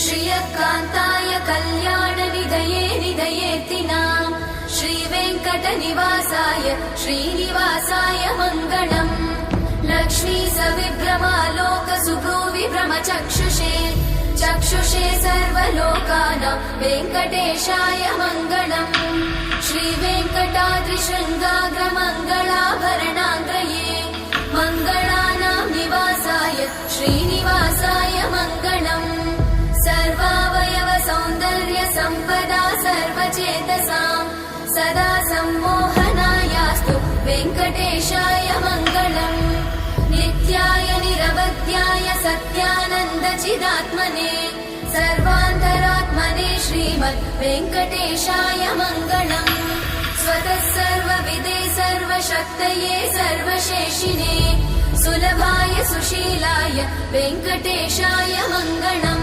श्रियकान्ताय कल्याणनिधये निधयेऽर्तिनाम् श्रीवेङ्कटनिवासाय श्रीनिवासाय मङ्गलम् लक्ष्मी सविभ्रमालोकसुभ्रूविभ्रमचक्षुषे चक्षुषे सर्वलोकानां वेङ्कटेशाय मङ्गलम् श्रीवेङ्कटाद्रिशृङ्गाग्रमङ्गलाभरणाङ्ग्रये मङ्गलानां निवासाय श्रीनिवासाय मङ्गलम् सर्वावयव सौन्दर्य सम्पदा सर्वचेतसां सदा सम्मोहनायास्तु वेङ्कटेशाय मङ्गलम् नित्याय निरवध्याय सत्यानन्दचिदात्मने सर्वान्तरात्मने श्रीमद् वेङ्कटेशाय मङ्गलम् स्वतः सर्वविदे सर्वशक्तये सर्वशेषिने सुलभाय सुशीलाय वेङ्कटेशाय मङ्गलम्।